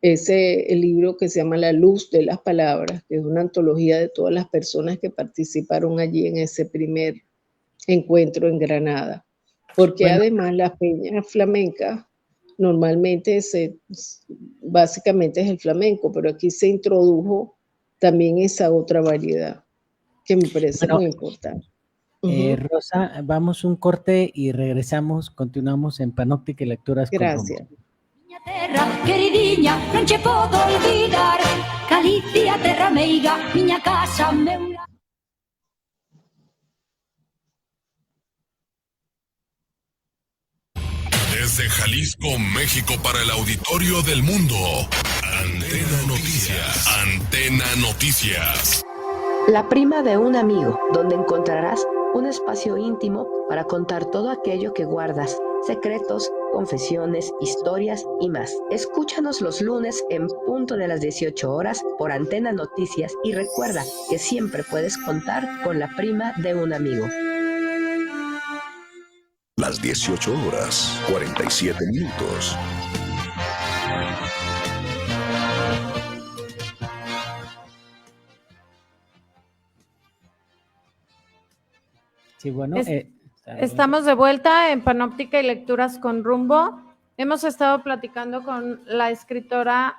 C: El libro que se llama La Luz de las Palabras, que es una antología de todas las personas que participaron allí en ese primer encuentro en Granada. Porque
B: Bueno,
C: además las peñas flamencas normalmente básicamente es el flamenco, pero aquí se introdujo también esa otra variedad que me parece
B: bueno,
C: muy importante. Uh-huh.
B: Rosa, vamos un corte y regresamos, continuamos en Panóptica y Lecturas con Rumbo.
C: Gracias.
F: Miña terra, queridiña, non che podo olvidar. Galicia, terra meiga, miña casa, meu lar.
G: Desde Jalisco, México, para el auditorio del mundo. Antena Noticias. Antena Noticias.
E: La prima de un amigo, donde encontrarás un espacio íntimo para contar todo aquello que guardas, secretos, confesiones, historias y más. Escúchanos los lunes en punto de las 18 horas por Antena Noticias y recuerda que siempre puedes contar con la prima de un amigo.
D: Las 18 horas, 47 minutos.
B: Sí, bueno,
A: Estamos de vuelta en Panóptica y Lecturas con Rumbo. Hemos estado platicando con la escritora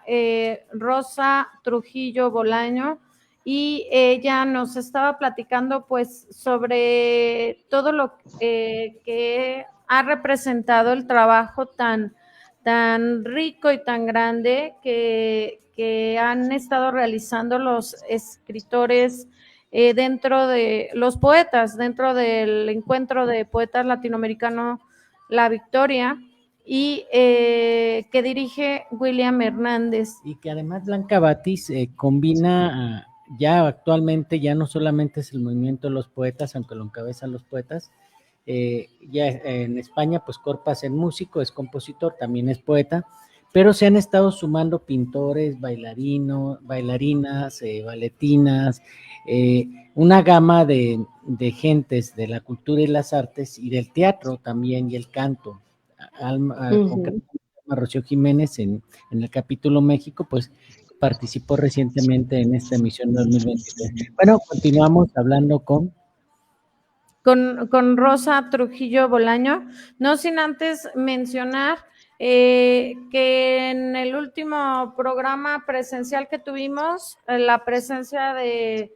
A: Rosa Trujillo Bolaño y ella nos estaba platicando pues sobre todo lo que ha representado el trabajo tan rico y tan grande que han estado realizando los escritores dentro de los poetas, dentro del encuentro de poetas latinoamericano La Victoria, y que dirige William Hernández.
B: y que además Blanca Batis combina ya actualmente, ya no solamente es el movimiento de los poetas, aunque lo encabezan los poetas, ya en España pues Corpas es músico, es compositor, también es poeta, pero se han estado sumando pintores, bailarinas, balletinas, una gama de gentes de la cultura y las artes y del teatro también y el canto. Concretamente Rocío Jiménez en el capítulo México, pues participó recientemente en esta emisión de 2023. Bueno, continuamos hablando con
A: Rosa Trujillo Bolaño, no sin antes mencionar que en el último programa presencial que tuvimos, la presencia del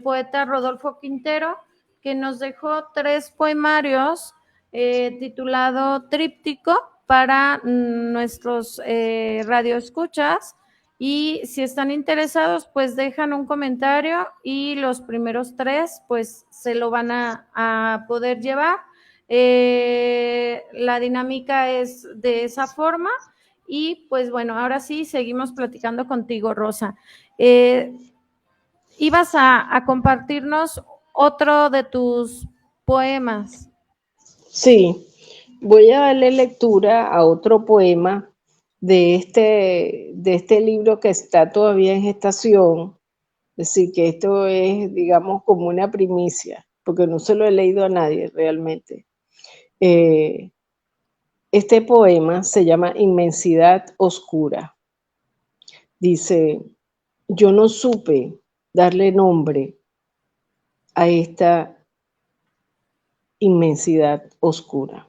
A: poeta Rodolfo Quintero, que nos dejó 3 poemarios titulado Tríptico para nuestros radioescuchas, Y si están interesados, pues dejan un comentario y los primeros 3 pues se lo van a poder llevar. La dinámica es de esa forma y pues bueno, ahora sí seguimos platicando contigo, Rosa. Ibas a compartirnos otro de tus poemas.
C: Sí, voy a darle lectura a otro poema de este libro que está todavía en gestación. Es decir, que esto es, digamos, como una primicia, porque no se lo he leído a nadie realmente. Este poema se llama Inmensidad Oscura. Dice, yo no supe darle nombre a esta inmensidad oscura.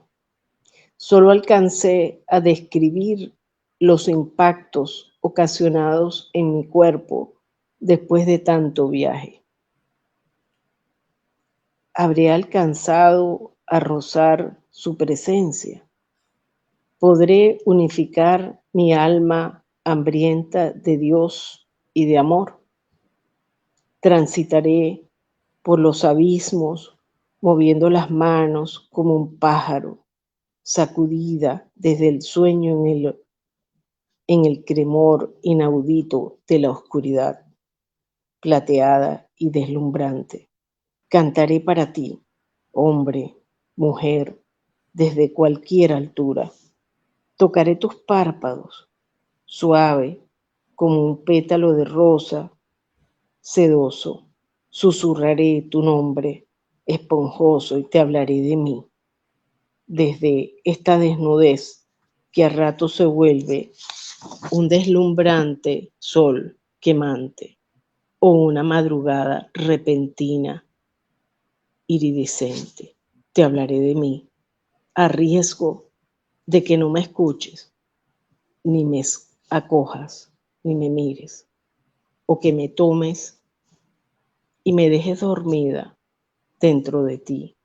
C: Solo alcancé a describir los impactos ocasionados en mi cuerpo después de tanto viaje. ¿Habré alcanzado a rozar su presencia? ¿Podré unificar mi alma hambrienta de Dios y de amor? Transitaré por los abismos, moviendo las manos como un pájaro, sacudida desde el sueño en el cremor inaudito de la oscuridad, plateada y deslumbrante. Cantaré para ti, hombre, mujer, desde cualquier altura. Tocaré tus párpados, suave como un pétalo de rosa, sedoso. Susurraré tu nombre, esponjoso, y te hablaré de mí. Desde esta desnudez que a ratos se vuelve un deslumbrante sol quemante o una madrugada repentina, iridiscente. Te hablaré de mí, a riesgo de que no me escuches, ni me acojas, ni me mires, o que me tomes y me dejes dormida dentro de ti,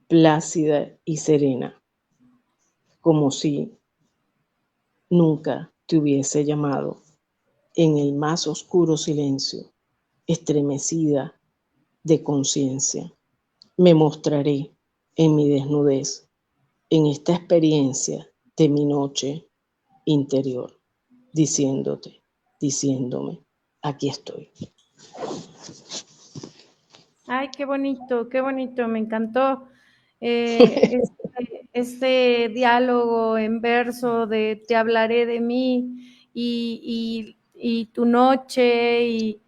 C: plácida y serena, como si nunca te hubiese llamado, en el más oscuro silencio, estremecida de conciencia. Me mostraré en mi desnudez, en esta experiencia de mi noche interior, diciéndome, aquí estoy.
A: Ay, qué bonito, me encantó este diálogo en verso de te hablaré de mí y tu noche y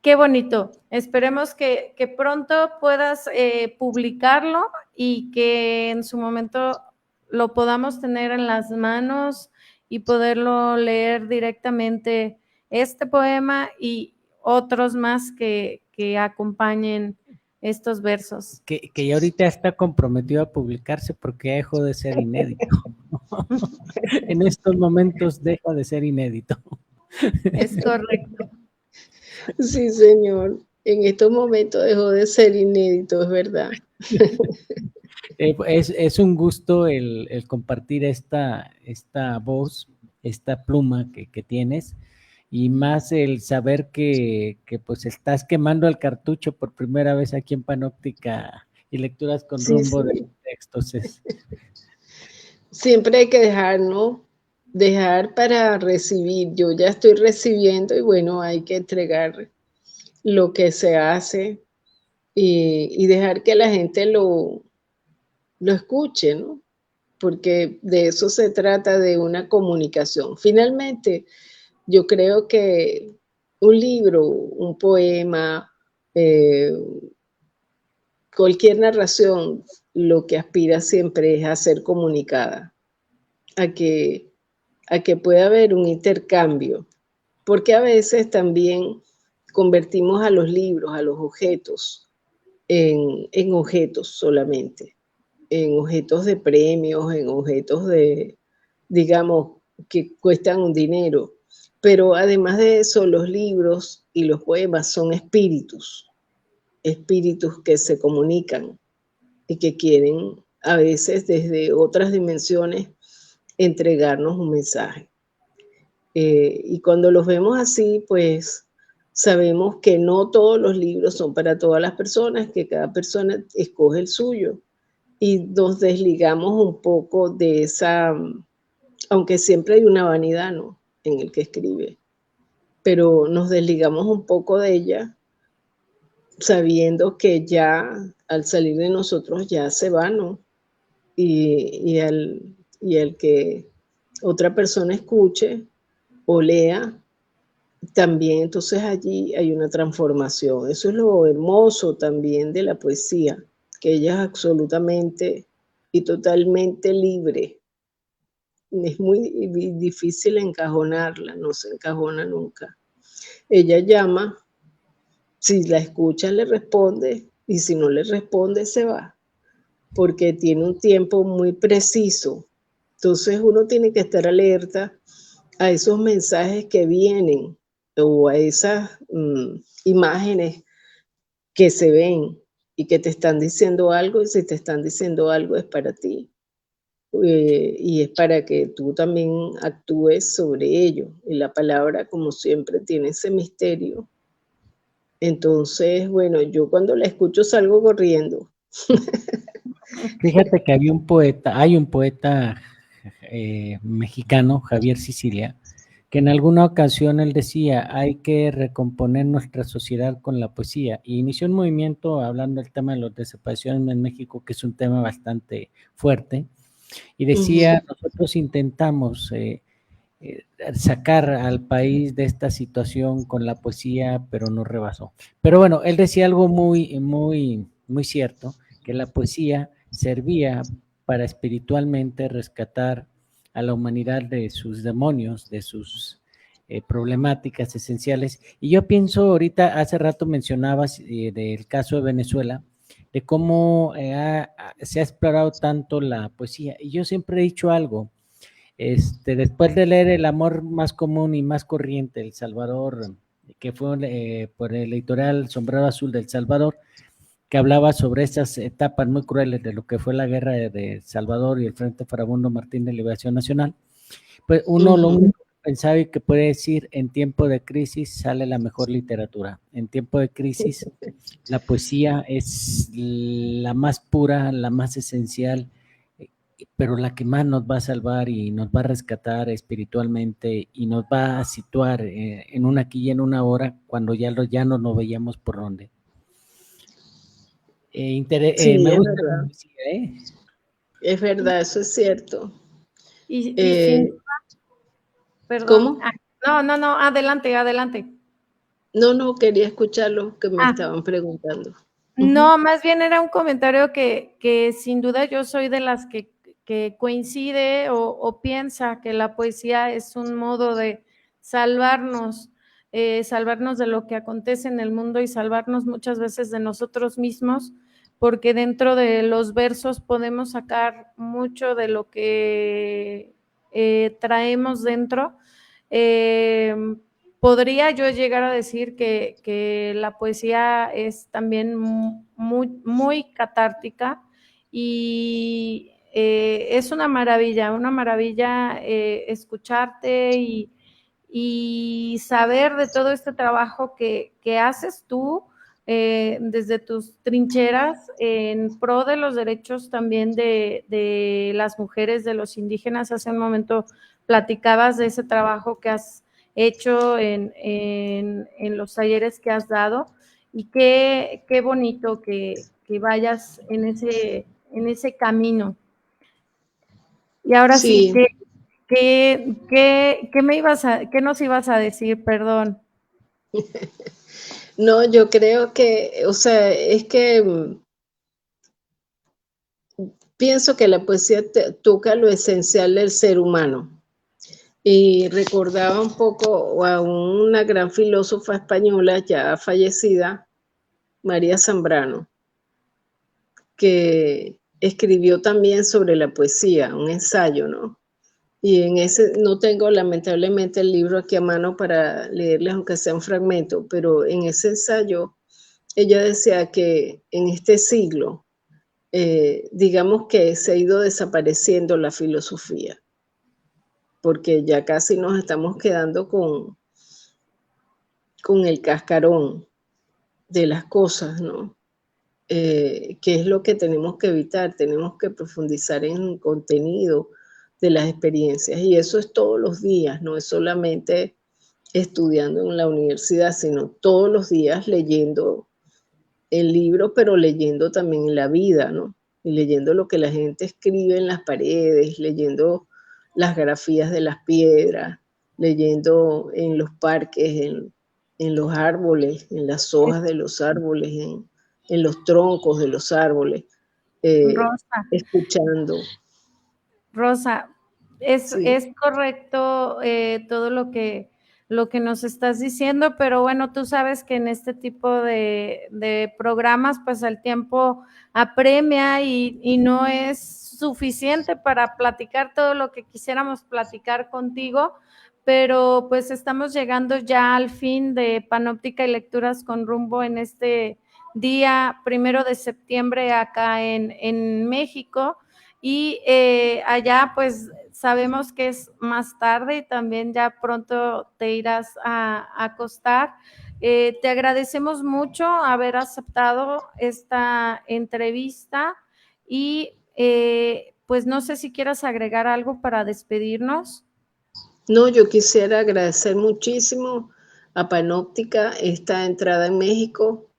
A: qué bonito. Esperemos que pronto puedas publicarlo y que en su momento lo podamos tener en las manos y poderlo leer directamente este poema y otros más que acompañen estos versos.
B: Que ya ahorita está comprometido a publicarse porque dejó de ser inédito. En estos momentos deja de ser inédito.
A: Es correcto.
C: Sí, señor. En estos momentos dejó de ser inédito, es verdad.
B: Es un gusto el compartir esta voz, esta pluma que tienes, y más el saber que pues estás quemando el cartucho por primera vez aquí en Panóptica y Lecturas con Rumbo de textos.
C: Siempre hay que dejar, ¿no? Dejar para recibir. Yo ya estoy recibiendo y bueno, hay que entregar lo que se hace y dejar que la gente lo escuche, ¿no? Porque de eso se trata, de una comunicación. Finalmente, yo creo que un libro, un poema, cualquier narración, lo que aspira siempre es a ser comunicada, a que pueda haber un intercambio, porque a veces también convertimos a los libros, a los objetos, en objetos solamente, en objetos de premios, en objetos de, digamos, que cuestan un dinero. Pero además de eso, los libros y los poemas son espíritus que se comunican y que quieren a veces desde otras dimensiones entregarnos un mensaje. Y cuando los vemos así, pues sabemos que no todos los libros son para todas las personas, que cada persona escoge el suyo. Y nos desligamos un poco de esa, aunque siempre hay una vanidad, ¿no?, en el que escribe, pero nos desligamos un poco de ella, sabiendo que ya al salir de nosotros ya se va, ¿no? Y al que otra persona escuche o lea, también entonces allí hay una transformación. Eso es lo hermoso también de la poesía, que ella es absolutamente y totalmente libre. Es muy difícil encajonarla, no se encajona nunca. Ella llama, si la escucha le responde, y si no le responde se va, porque tiene un tiempo muy preciso. Entonces uno tiene que estar alerta a esos mensajes que vienen o a esas imágenes que se ven y que te están diciendo algo, y si te están diciendo algo es para ti. Y es para que tú también actúes sobre ello. Y la palabra, como siempre, tiene ese misterio. Entonces, bueno, yo cuando la escucho salgo corriendo.
B: Fíjate que hay un poeta mexicano, Javier Sicilia, que en alguna ocasión él decía, hay que recomponer nuestra sociedad con la poesía, y inició un movimiento hablando del tema de las desapariciones en México, que es un tema bastante fuerte, y decía, nosotros intentamos sacar al país de esta situación con la poesía, pero no rebasó. Pero bueno, él decía algo muy cierto, que la poesía servía para espiritualmente rescatar a la humanidad de sus demonios, de sus problemáticas esenciales. Y yo pienso ahorita, hace rato mencionabas del caso de Venezuela, de cómo se ha explorado tanto la poesía. Y yo siempre he dicho algo, después de leer El amor más común y más corriente, El Salvador, que fue por el editorial Sombrero Azul del Salvador, que hablaba sobre esas etapas muy crueles de lo que fue la guerra de El Salvador y el Frente Farabundo Martín de Liberación Nacional, pues uno lo único que pensaba y que puede decir, en tiempo de crisis sale la mejor literatura. En tiempo de crisis la poesía es la más pura, la más esencial, pero la que más nos va a salvar y nos va a rescatar espiritualmente y nos va a situar en un aquí y en una hora, cuando ya no nos veíamos por dónde.
C: Sí,
B: Me
C: es
B: gusta
C: verdad.
B: la poesía,
C: Es verdad, eso es cierto.
A: Y sin duda, perdón.
C: ¿Cómo?
A: No, adelante.
C: No, quería escuchar lo que me estaban preguntando.
A: No, más bien era un comentario que sin duda yo soy de las que coincide o piensa que la poesía es un modo de salvarnos de lo que acontece en el mundo y salvarnos muchas veces de nosotros mismos, porque dentro de los versos podemos sacar mucho de lo que traemos dentro. Podría yo llegar a decir que la poesía es también muy catártica y es una maravilla escucharte y saber de todo este trabajo que haces tú desde tus trincheras en pro de los derechos también de las mujeres, de los indígenas. Hace un momento platicabas de ese trabajo que has hecho en los talleres que has dado, y qué bonito que vayas en ese camino. Y ahora sí, ¿qué nos ibas a decir? Perdón.
C: No, yo creo que, o sea, es que pienso que la poesía toca lo esencial del ser humano. Y recordaba un poco a una gran filósofa española ya fallecida, María Zambrano, que escribió también sobre la poesía, un ensayo, ¿no? Y en ese, no tengo lamentablemente el libro aquí a mano para leerles, aunque sea un fragmento, pero en ese ensayo ella decía que en este siglo, digamos que se ha ido desapareciendo la filosofía, porque ya casi nos estamos quedando con el cascarón de las cosas, ¿no? ¿Qué es lo que tenemos que evitar? Tenemos que profundizar en el contenido de las experiencias, y eso es todos los días, no es solamente estudiando en la universidad, sino todos los días leyendo el libro, pero leyendo también la vida, ¿no? Y leyendo lo que la gente escribe en las paredes, leyendo las grafías de las piedras, leyendo en los parques, en los árboles, en las hojas de los árboles, en los troncos de los árboles, escuchando.
A: Rosa,
C: Sí.
A: es correcto todo lo que nos estás diciendo, pero bueno, tú sabes que en este tipo de programas, pues el tiempo apremia y no es suficiente para platicar todo lo que quisiéramos platicar contigo, pero pues estamos llegando ya al fin de Panóptica y Lecturas con Rumbo en este día 1 de septiembre acá en México. Y allá pues sabemos que es más tarde y también ya pronto te irás a acostar. Te agradecemos mucho haber aceptado esta entrevista y pues no sé si quieras agregar algo para despedirnos.
C: No, yo quisiera agradecer muchísimo a Panóptica esta entrada en México,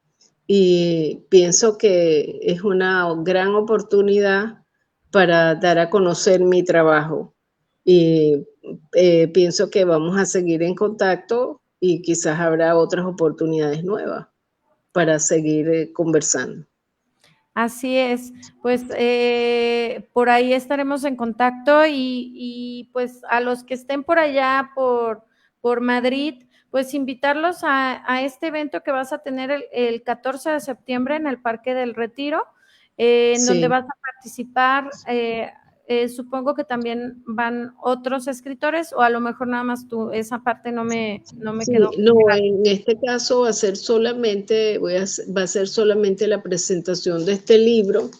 C: y pienso que es una gran oportunidad para dar a conocer mi trabajo, y pienso que vamos a seguir en contacto y quizás habrá otras oportunidades nuevas para seguir conversando.
A: Así es, pues por ahí estaremos en contacto y pues a los que estén por allá, por Madrid, pues invitarlos a este evento que vas a tener el 14 de septiembre en el Parque del Retiro, en donde vas a participar. Supongo que también van otros escritores, o a lo mejor nada más tú. Esa parte no me quedó.
C: No, en este caso va a ser solamente la presentación de este libro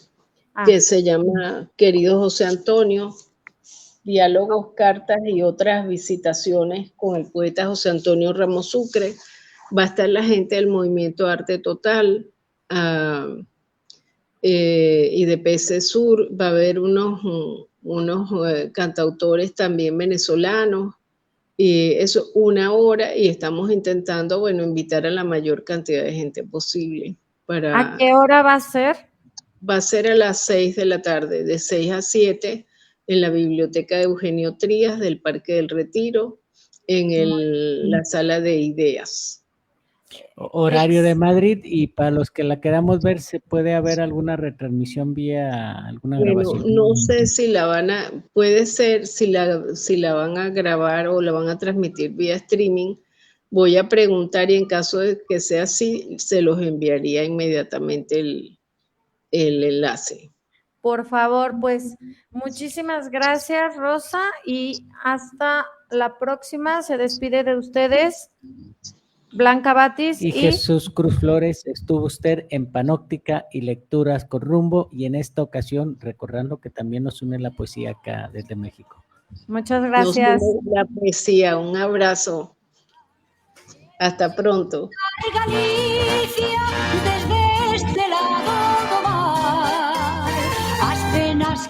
C: que se llama Querido José Antonio, diálogos, cartas y otras visitaciones con el poeta José Antonio Ramos Sucre. Va a estar la gente del Movimiento Arte Total y de PC Sur. Va a haber unos cantautores también venezolanos, y eso 1 hora, y estamos intentando, bueno, invitar a la mayor cantidad de gente posible.
A: ¿A qué hora va a ser?
C: Va a ser a las 6 de la tarde, de 6 a 7, en la biblioteca de Eugenio Trías del Parque del Retiro, en la sala de ideas.
B: Horario de Madrid, y para los que la queramos ver, ¿se puede haber alguna retransmisión vía alguna grabación?
C: No sé si puede ser, si la van a grabar o la van a transmitir vía streaming. Voy a preguntar, y en caso de que sea así, se los enviaría inmediatamente el enlace.
A: Por favor, pues muchísimas gracias, Rosa, y hasta la próxima. Se despide de ustedes Blanca Batis
B: y Jesús Cruz Flores. Estuvo usted en Panóptica y Lecturas con Rumbo, y en esta ocasión recordando que también nos une la poesía acá desde México.
A: Muchas gracias.
C: Nos une la poesía. Un abrazo. Hasta pronto.
F: Galicia, desde este lado do mar, as penas